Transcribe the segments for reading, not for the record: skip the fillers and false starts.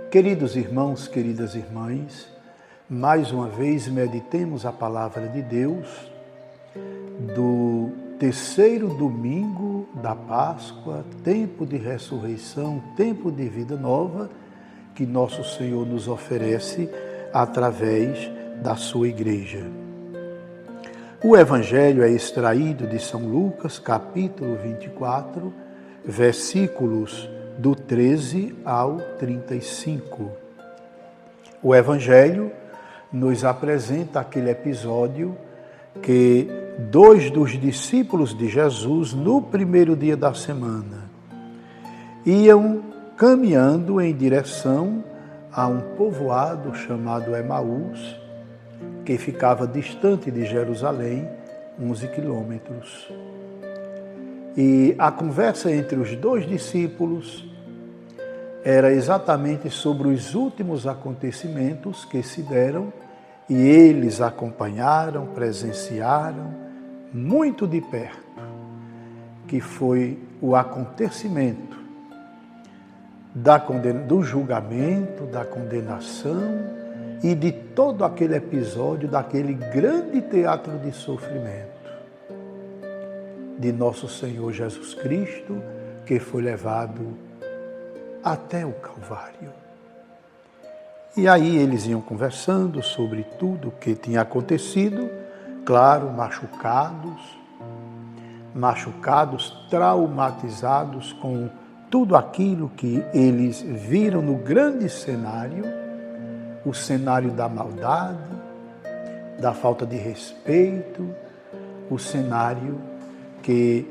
Queridos irmãos, queridas irmãs, mais uma vez meditemos a palavra de Deus do terceiro domingo da Páscoa, tempo de ressurreição, tempo de vida nova, que nosso Senhor nos oferece através da sua igreja. O Evangelho é extraído de São Lucas, capítulo 24, versículos do 13 ao 35. O Evangelho nos apresenta aquele episódio que dois dos discípulos de Jesus, no primeiro dia da semana, iam caminhando em direção a um povoado chamado Emaús, que ficava distante de Jerusalém, 11 quilômetros. E a conversa entre os dois discípulos era exatamente sobre os últimos acontecimentos que se deram e eles acompanharam, presenciaram muito de perto, que foi o acontecimento do julgamento, da condenação e de todo aquele episódio, daquele grande teatro de sofrimento de nosso Senhor Jesus Cristo, que foi levado até o Calvário. E aí eles iam conversando sobre tudo o que tinha acontecido, claro, machucados, traumatizados com tudo aquilo que eles viram no grande cenário, o cenário da maldade, da falta de respeito, o cenário que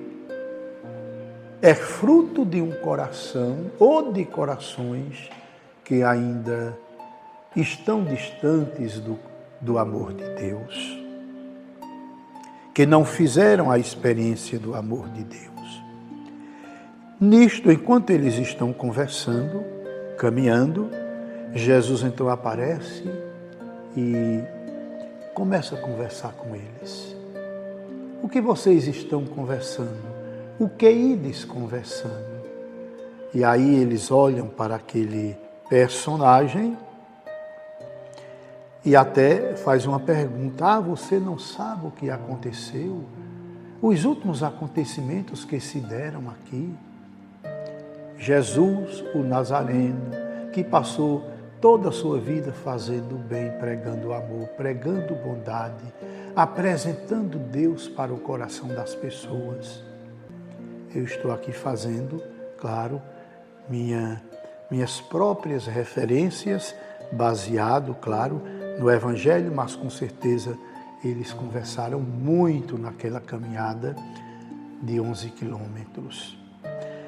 é fruto de um coração ou de corações que ainda estão distantes do amor de Deus, que não fizeram a experiência do amor de Deus. Nisto, enquanto eles estão conversando, caminhando, Jesus então aparece e começa a conversar com eles. O que vocês estão conversando? O que ides conversando? E aí eles olham para aquele personagem e até faz uma pergunta: você não sabe o que aconteceu? Os últimos acontecimentos que se deram aqui? Jesus, o Nazareno, que passou toda a sua vida fazendo o bem, pregando o amor, pregando bondade, apresentando Deus para o coração das pessoas. Eu estou aqui fazendo, claro, minhas próprias referências, baseado, claro, no Evangelho, mas com certeza eles conversaram muito naquela caminhada de 11 quilômetros.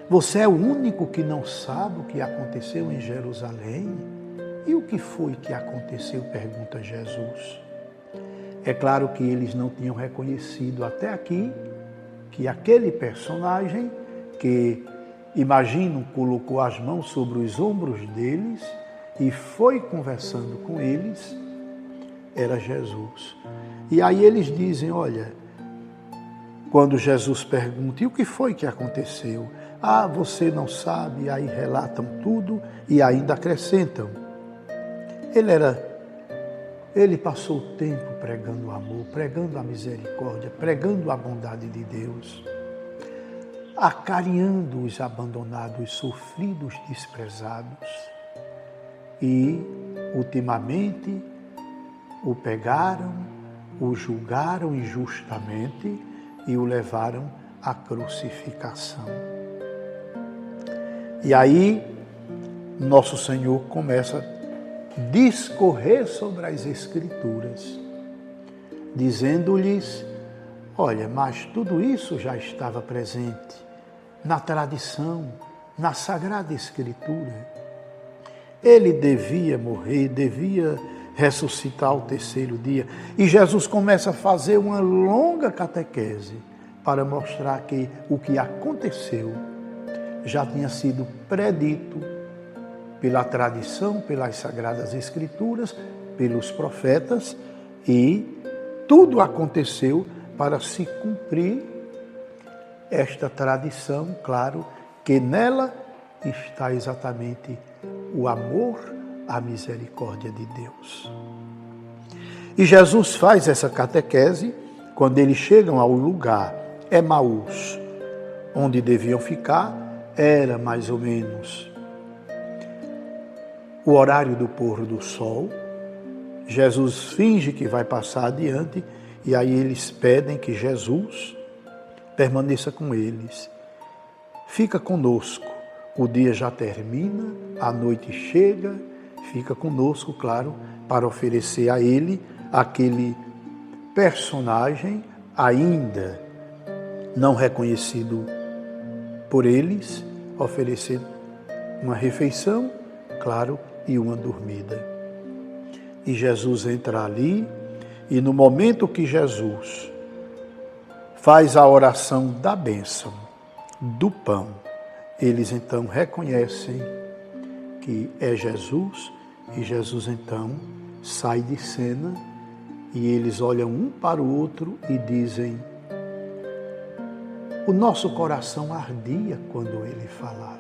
Você é o único que não sabe o que aconteceu em Jerusalém? E o que foi que aconteceu? Pergunta Jesus. É claro que eles não tinham reconhecido até aqui que aquele personagem que, imaginam, colocou as mãos sobre os ombros deles e foi conversando com eles, era Jesus. E aí eles dizem, olha, quando Jesus pergunta, e o que foi que aconteceu? Ah, você não sabe, e aí relatam tudo e ainda acrescentam. Ele passou o tempo pregando o amor, pregando a misericórdia, pregando a bondade de Deus, acarinhando os abandonados, os sofridos, desprezados. E, ultimamente, o pegaram, o julgaram injustamente e o levaram à crucificação. E aí, nosso Senhor começa a discorrer sobre as Escrituras, dizendo-lhes, olha, mas tudo isso já estava presente na tradição, na Sagrada Escritura. Ele devia morrer, devia ressuscitar ao terceiro dia. E Jesus começa a fazer uma longa catequese para mostrar que o que aconteceu já tinha sido predito pela tradição, pelas Sagradas Escrituras, pelos profetas, e tudo aconteceu para se cumprir esta tradição, claro, que nela está exatamente o amor a misericórdia de Deus. E Jesus faz essa catequese quando eles chegam ao lugar Emaús, onde deviam ficar. Era mais ou menos o horário do pôr do sol. Jesus finge que vai passar adiante e aí eles pedem que Jesus permaneça com eles. Fica conosco. O dia já termina, a noite chega, fica conosco, claro, para oferecer a ele aquele personagem ainda não reconhecido por eles, oferecer uma refeição, claro, e uma dormida. E Jesus entra ali, e no momento que Jesus faz a oração da bênção, do pão, eles então reconhecem que é Jesus, e Jesus então sai de cena, e eles olham um para o outro e dizem: o nosso coração ardia quando ele falava.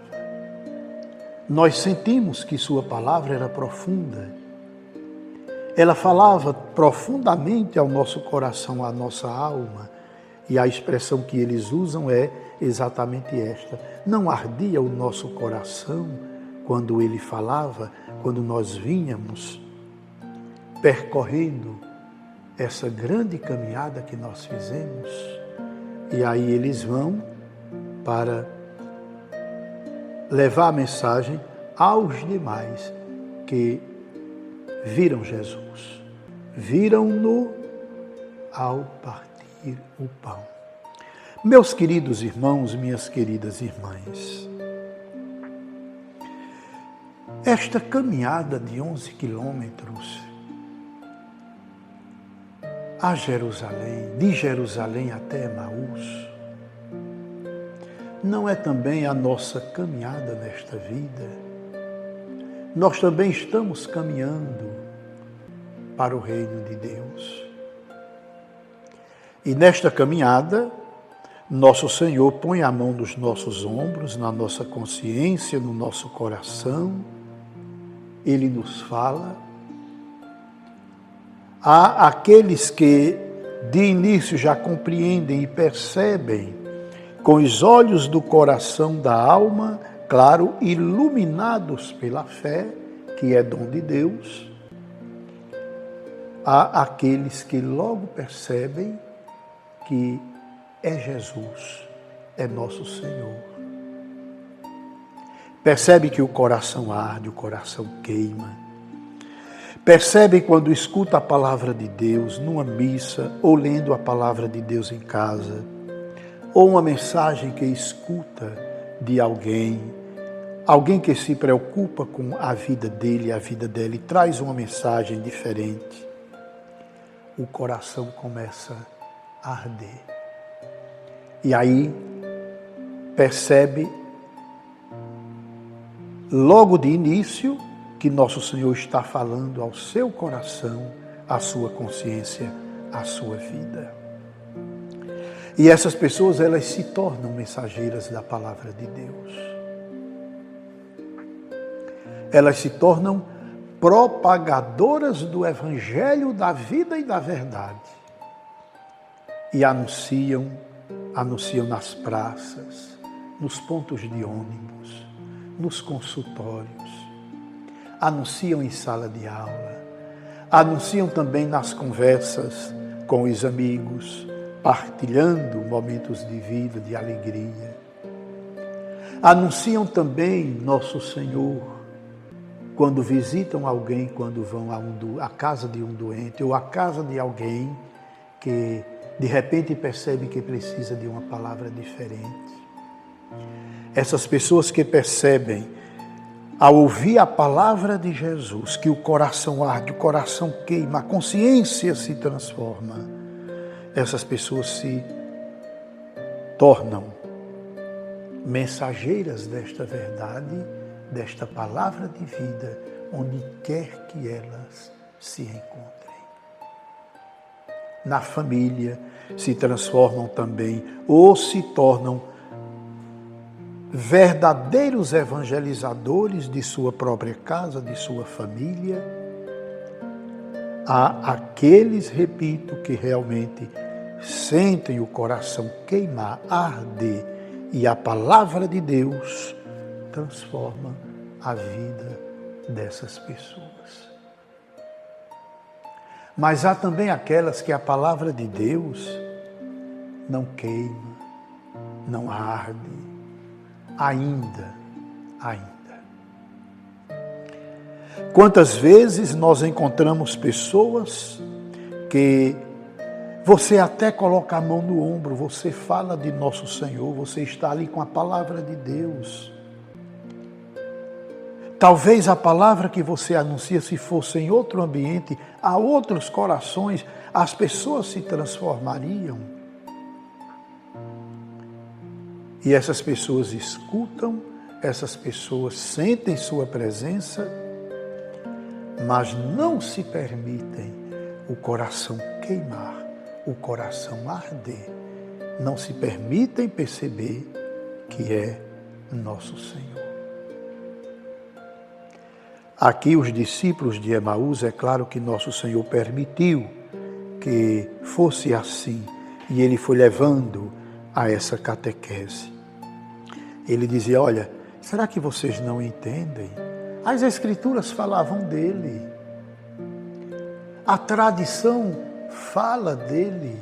Nós sentimos que sua palavra era profunda. Ela falava profundamente ao nosso coração, à nossa alma. E a expressão que eles usam é exatamente esta: não ardia o nosso coração quando ele falava, quando nós vínhamos percorrendo essa grande caminhada que nós fizemos. E aí eles vão para levar a mensagem aos demais que viram Jesus. Viram-no ao partir o pão. Meus queridos irmãos, minhas queridas irmãs, esta caminhada de 11 quilômetros a Jerusalém, de Jerusalém até Emaús, não é também a nossa caminhada nesta vida? Nós também estamos caminhando para o reino de Deus. E nesta caminhada, nosso Senhor põe a mão nos nossos ombros, na nossa consciência, no nosso coração. Ele nos fala. Há aqueles que de início já compreendem e percebem com os olhos do coração, da alma, claro, iluminados pela fé, que é dom de Deus. Há aqueles que logo percebem que é Jesus, é nosso Senhor. Percebe que o coração arde, o coração queima. Percebe quando escuta a palavra de Deus numa missa, ou lendo a palavra de Deus em casa, ou uma mensagem que escuta de alguém que se preocupa com a vida dele, a vida dela, e traz uma mensagem diferente. O coração começa a arder. E aí percebe logo de início que nosso Senhor está falando ao seu coração, à sua consciência, à sua vida. E essas pessoas, elas se tornam mensageiras da palavra de Deus. Elas se tornam propagadoras do Evangelho, da vida e da verdade. E anunciam nas praças, nos pontos de ônibus, nos consultórios, anunciam em sala de aula, anunciam também nas conversas com os amigos, partilhando momentos de vida, de alegria. Anunciam também nosso Senhor quando visitam alguém, quando vão à casa de um doente ou à casa de alguém que de repente percebe que precisa de uma palavra diferente. Essas pessoas que percebem, ao ouvir a palavra de Jesus, que o coração arde, o coração queima, a consciência se transforma, essas pessoas se tornam mensageiras desta verdade, desta palavra de vida, onde quer que elas se encontrem. Na família se transformam também, ou se tornam verdadeiros evangelizadores de sua própria casa, de sua família, há aqueles, repito, que realmente sentem o coração queimar, arder, e a palavra de Deus transforma a vida dessas pessoas. Mas há também aquelas que a palavra de Deus não queima, não arde, ainda. Quantas vezes nós encontramos pessoas que você até coloca a mão no ombro, você fala de nosso Senhor, você está ali com a palavra de Deus. Talvez a palavra que você anuncia, se fosse em outro ambiente, a outros corações, as pessoas se transformariam. E essas pessoas escutam, essas pessoas sentem sua presença, mas não se permitem o coração queimar, o coração arder. Não se permitem perceber que é nosso Senhor. Aqui os discípulos de Emaús, é claro que nosso Senhor permitiu que fosse assim, e ele foi levando a essa catequese. Ele dizia, olha, será que vocês não entendem? As Escrituras falavam dele. A tradição fala dele.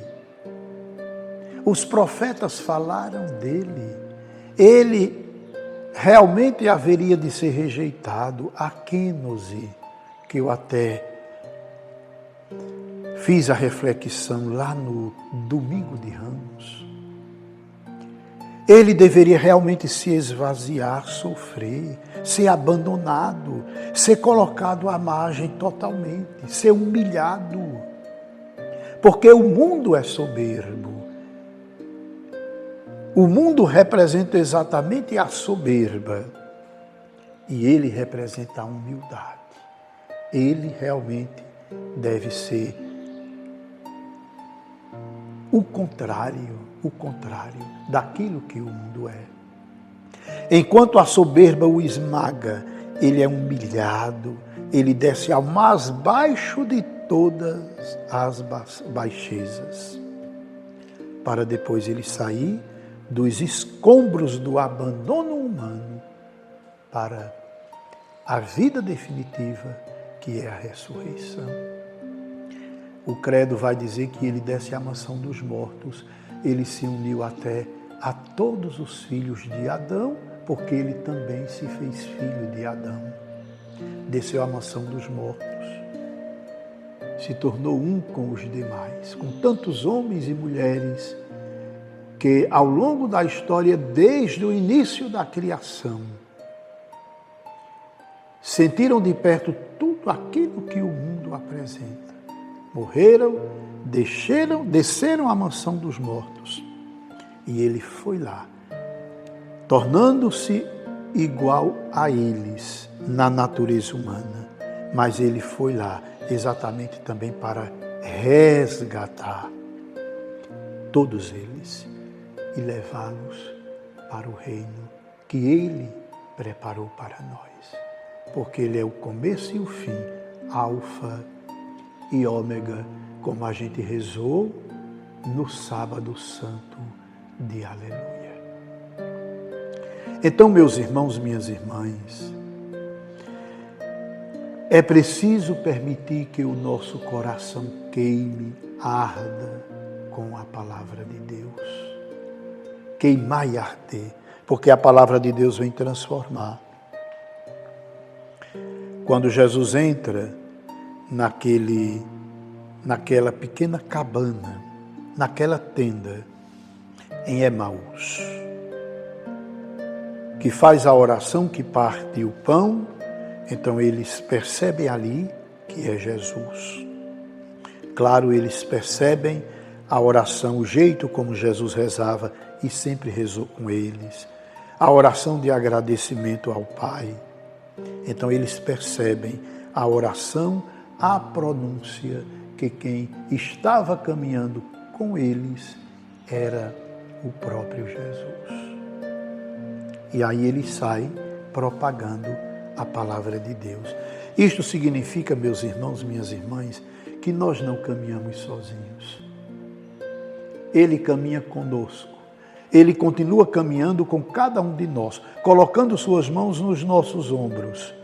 Os profetas falaram dele. Ele realmente haveria de ser rejeitado. A kênose, que eu até fiz a reflexão lá no Domingo de Ramos. Ele deveria realmente se esvaziar, sofrer, ser abandonado, ser colocado à margem totalmente, ser humilhado. Porque o mundo é soberbo. O mundo representa exatamente a soberba. E ele representa a humildade. Ele realmente deve ser o contrário daquilo que o mundo é. Enquanto a soberba o esmaga, ele é humilhado, ele desce ao mais baixo de todas as baixezas, para depois ele sair dos escombros do abandono humano para a vida definitiva, que é a ressurreição. O credo vai dizer que ele desce à mansão dos mortos. Ele se uniu até a todos os filhos de Adão, porque ele também se fez filho de Adão. Desceu à mansão dos mortos. Se tornou um com os demais, com tantos homens e mulheres que, ao longo da história, desde o início da criação, sentiram de perto tudo aquilo que o mundo apresenta. Morreram, desceram à mansão dos mortos. E ele foi lá, tornando-se igual a eles na natureza humana. Mas ele foi lá exatamente também para resgatar todos eles e levá-los para o reino que ele preparou para nós. Porque ele é o começo e o fim, alfa e ômega, como a gente rezou no sábado santo de Aleluia. Então, meus irmãos, minhas irmãs, é preciso permitir que o nosso coração queime, arda com a palavra de Deus. Queimar e arder, porque a palavra de Deus vem transformar. Quando Jesus entra naquela pequena cabana, naquela tenda em Emaús, que faz a oração, que parte o pão, então eles percebem ali que é Jesus. Claro, eles percebem a oração, o jeito como Jesus rezava e sempre rezou com eles, a oração de agradecimento ao Pai. Então eles percebem a oração, a pronúncia, que quem estava caminhando com eles era o próprio Jesus. E aí ele sai propagando a palavra de Deus. Isto significa, meus irmãos, minhas irmãs, que nós não caminhamos sozinhos. Ele caminha conosco. Ele continua caminhando com cada um de nós, colocando suas mãos nos nossos ombros,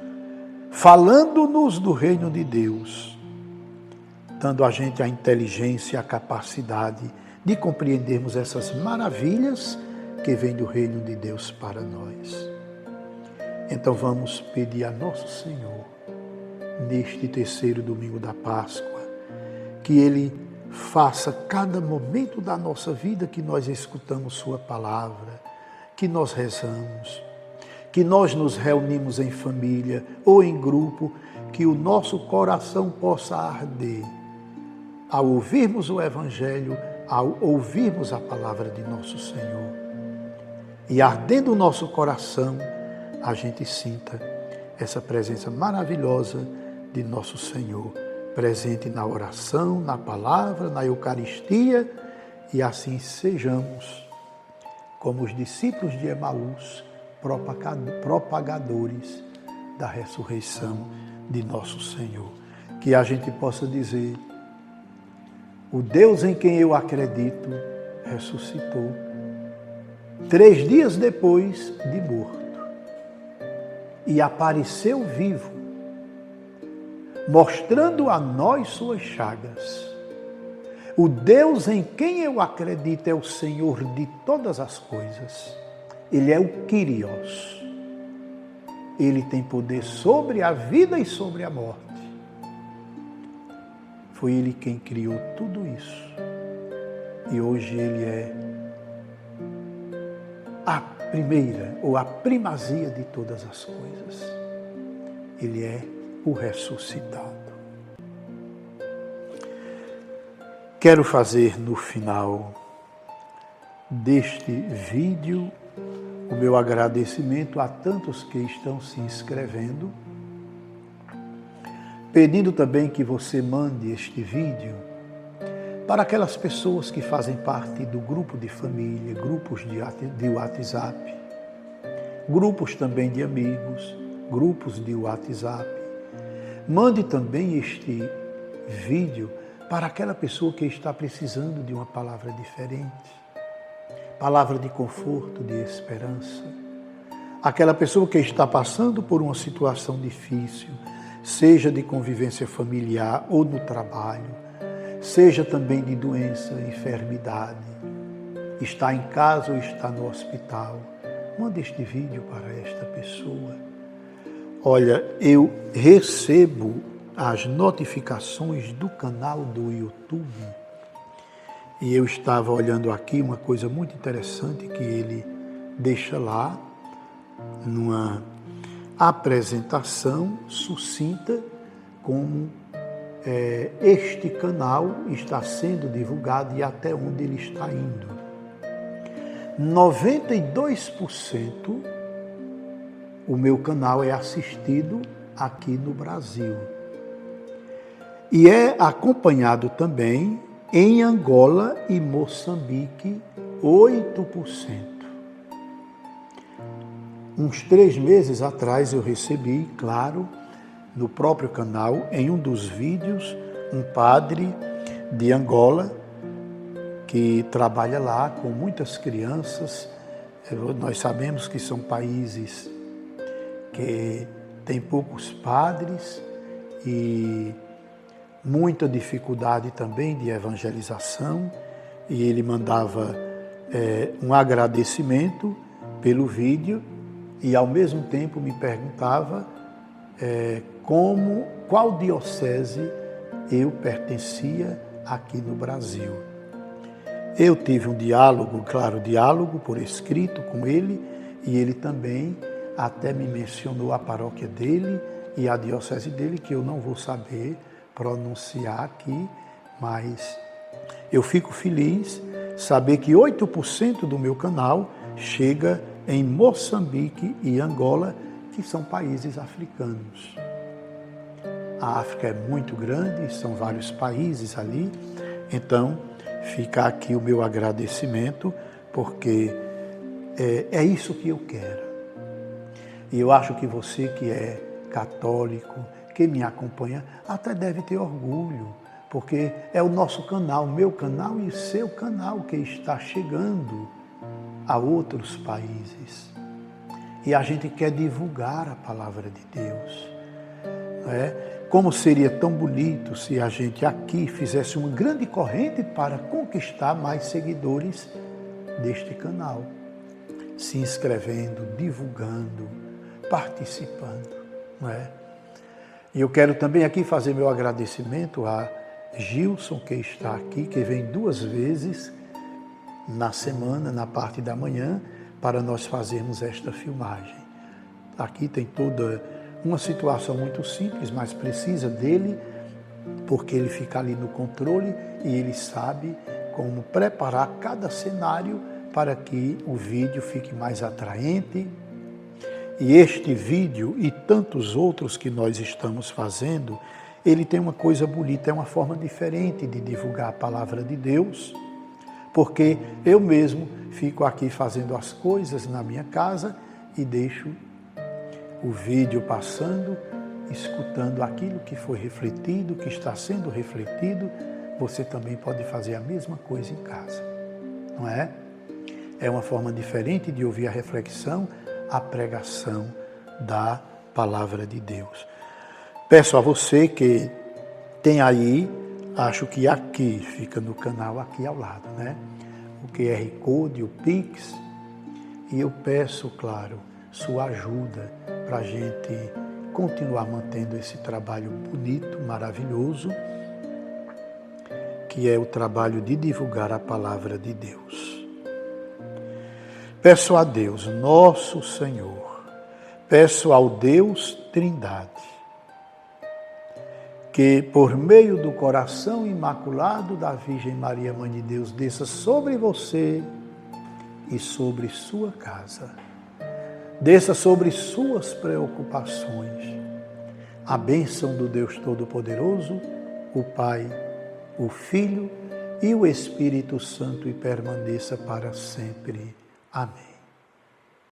falando-nos do reino de Deus, dando a gente a inteligência, a capacidade de compreendermos essas maravilhas que vêm do reino de Deus para nós. Então vamos pedir a nosso Senhor, neste terceiro domingo da Páscoa, que Ele faça cada momento da nossa vida que nós escutamos Sua palavra, que nós rezamos, que nós nos reunimos em família ou em grupo, que o nosso coração possa arder ao ouvirmos o Evangelho, ao ouvirmos a palavra de nosso Senhor. E ardendo o nosso coração, a gente sinta essa presença maravilhosa de nosso Senhor, presente na oração, na palavra, na Eucaristia, e assim sejamos, como os discípulos de Emaús, propagadores da ressurreição de nosso Senhor. Que a gente possa dizer: o Deus em quem eu acredito ressuscitou 3 dias depois de morto e apareceu vivo, mostrando a nós suas chagas. O Deus em quem eu acredito é o Senhor de todas as coisas. Ele é o Kyrios. Ele tem poder sobre a vida e sobre a morte. Foi Ele quem criou tudo isso. E hoje Ele é a primeira ou a primazia de todas as coisas. Ele é o ressuscitado. Quero fazer no final deste vídeo o meu agradecimento a tantos que estão se inscrevendo, pedindo também que você mande este vídeo para aquelas pessoas que fazem parte do grupo de família, grupos de WhatsApp, grupos também de amigos, grupos de WhatsApp. Mande também este vídeo para aquela pessoa que está precisando de uma palavra diferente, palavra de conforto, de esperança. Aquela pessoa que está passando por uma situação difícil, seja de convivência familiar ou no trabalho, seja também de doença, enfermidade, está em casa ou está no hospital. Mande este vídeo para esta pessoa. Olha, eu recebo as notificações do canal do YouTube e eu estava olhando aqui uma coisa muito interessante que ele deixa lá, numa apresentação sucinta, como este canal está sendo divulgado e até onde ele está indo. 92% o meu canal é assistido aqui no Brasil. E é acompanhado também em Angola e Moçambique, 8%. Uns 3 meses atrás eu recebi, claro, no próprio canal, em um dos vídeos, um padre de Angola que trabalha lá com muitas crianças. Nós sabemos que são países que têm poucos padres e muita dificuldade também de evangelização, e ele mandava um agradecimento pelo vídeo e ao mesmo tempo me perguntava qual diocese eu pertencia aqui no Brasil. Eu tive um diálogo por escrito com ele, e ele também até me mencionou a paróquia dele e a diocese dele, que eu não vou saber pronunciar aqui, mas eu fico feliz saber que 8% do meu canal chega em Moçambique e Angola, que são países africanos. A África é muito grande, são vários países ali, então fica aqui o meu agradecimento, porque é isso que eu quero. E eu acho que você que é católico, que me acompanha, até deve ter orgulho, porque é o nosso canal, meu canal e seu canal que está chegando a outros países. E a gente quer divulgar a palavra de Deus. Não é? Como seria tão bonito se a gente aqui fizesse uma grande corrente para conquistar mais seguidores deste canal, se inscrevendo, divulgando, participando, não é? E eu quero também aqui fazer meu agradecimento a Gilson, que está aqui, que vem 2 vezes na semana, na parte da manhã, para nós fazermos esta filmagem. Aqui tem toda uma situação muito simples, mas precisa dele, porque ele fica ali no controle e ele sabe como preparar cada cenário para que o vídeo fique mais atraente. E este vídeo e tantos outros que nós estamos fazendo, ele tem uma coisa bonita, é uma forma diferente de divulgar a palavra de Deus, porque eu mesmo fico aqui fazendo as coisas na minha casa e deixo o vídeo passando, escutando aquilo que foi refletido, que está sendo refletido. Você também pode fazer a mesma coisa em casa, não é? É uma forma diferente de ouvir a reflexão, a pregação da palavra de Deus. Peço a você que tem aí, acho que aqui, fica no canal aqui ao lado, né? O QR Code, o Pix. E eu peço, claro, sua ajuda para a gente continuar mantendo esse trabalho bonito, maravilhoso, que é o trabalho de divulgar a palavra de Deus. Peço a Deus, nosso Senhor, peço ao Deus Trindade, que por meio do coração imaculado da Virgem Maria, Mãe de Deus, desça sobre você e sobre sua casa, desça sobre suas preocupações, a bênção do Deus Todo-Poderoso, o Pai, o Filho e o Espírito Santo, e permaneça para sempre. Amém.